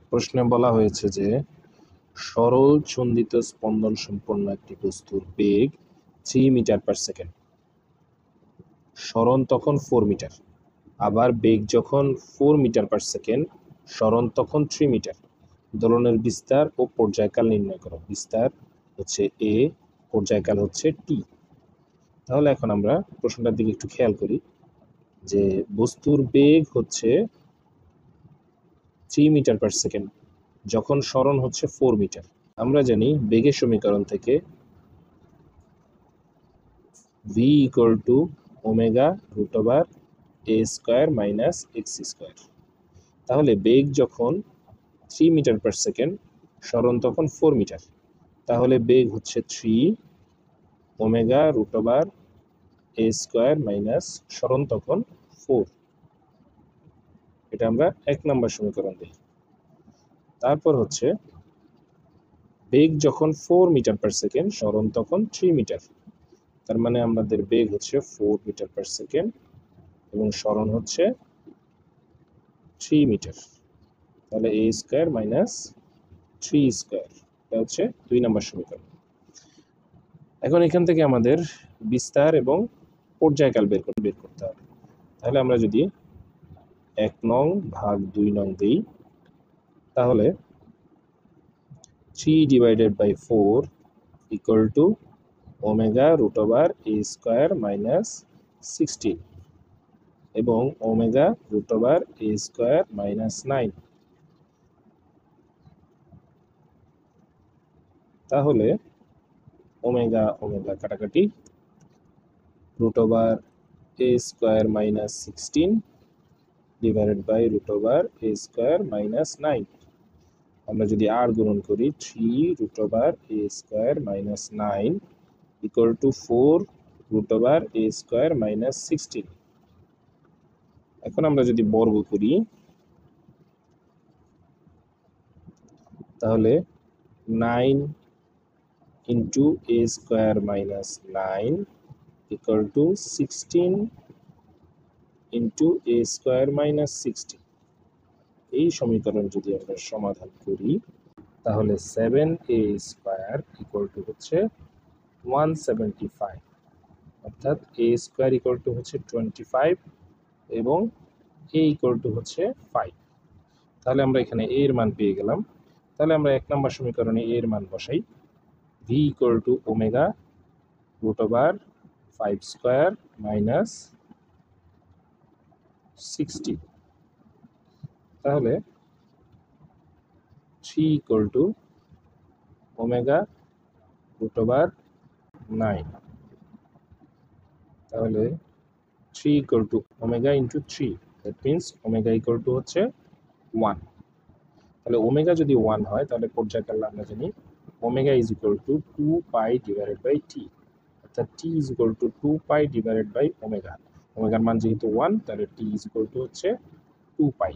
প্রশ্নে বলা হয়েছে যে সরল চন্দিত স্পন্দন সম্পন্ন একটি বস্তুর বেগ 3 মিটার পার সেকেন্ড, সরণ তখন 4 মিটার। আবার বেগ যখন 4 মিটার পার সেকেন্ড, সরণ তখন 3 মিটার। দোলনের বিস্তার ও পর্যায়কাল নির্ণয় করো। বিস্তার হচ্ছে এ, পর্যায়কাল হচ্ছে টি। তাহলে এখন আমরা প্রশ্নটার দিকে একটু খেয়াল করি যে বস্তুর বেগ হচ্ছে 3 মিটার পার সেকেন্ড, যখন সরণ হচ্ছে 4 মিটার। আমরা জানি বেগের সমীকরণ থেকে v equal to omega root over a square minus x square. তাহলে বেগ যখন 3 মিটার পার সেকেন্ড, সরণ তখন 4 মিটার। তাহলে বেগ হচ্ছে 3 omega root over a square minus সরণ তখন 4। এটা আমরা 1 নম্বর সমীকরণ দিই। তারপর হচ্ছে বেগ যখন 4 মিটার পার সেকেন্ড, সরণ তখন 3 মিটার। তার মানে আমাদের বেগ হচ্ছে 4 মিটার পার সেকেন্ড এবং সরণ হচ্ছে 3 মিটার। তাহলে এ স্কোয়ার মাইনাস 3 স্কোয়ার, এটা হচ্ছে 2 নম্বর সমীকরণ। এখন এখান থেকে আমাদের বিস্তার এবং পর্যায়কাল বের করতে হবে। তাহলে আমরা যদি 1 নং ভাগ 2 নং দিই, তাহলে 3 divided by 4 equal to omega root over a square minus 16 এবং omega root over a square minus 9। তাহলে ওমেগা ওমেগা কাটাকাটি, root over a square minus 16 divided by root over a square minus 9। আমরা যদি আর গুণন করি 3 root over a square minus 9 equal to 4 root over a square minus 16। এখন আমরা যদি বর্গ করি তাহলে 9 ইন্টু এ square minus 9 equal two 16 into এ স্কোয়ার মাইনাস 16। এই সমীকরণ যদি আমরা সমাধান করি তাহলে 7a স্কোয়ার ইকুয়াল টু হচ্ছে 175, অর্থাৎ এ স্কোয়ার ইকুয়াল টু হচ্ছে 25 এবং এ ইকুয়াল টু হচ্ছে 5। তাহলে আমরা এখানে এ এর মান পেয়ে গেলাম। তাহলে আমরা 1 নম্বর সমীকরণে এ এর মান বসাই। v equal to omega root over 5 square minus 60। তাহলে 3 equal to omega root over 9। তাহলে 3 equal to omega into 3, that means omega equal to হচ্ছে 1। তাহলে ওমেগা যদি 1 হয় তাহলে পর্যায়কাল আমরা জানি omega is equal to 2 pi divided by T, অর্থাৎ T is equal to 2 pi divided by omega. ওমেগার মান যেহেতু 1, তাহলে টি ইজ ইকুয়াল টু হচ্ছে 2 পাই।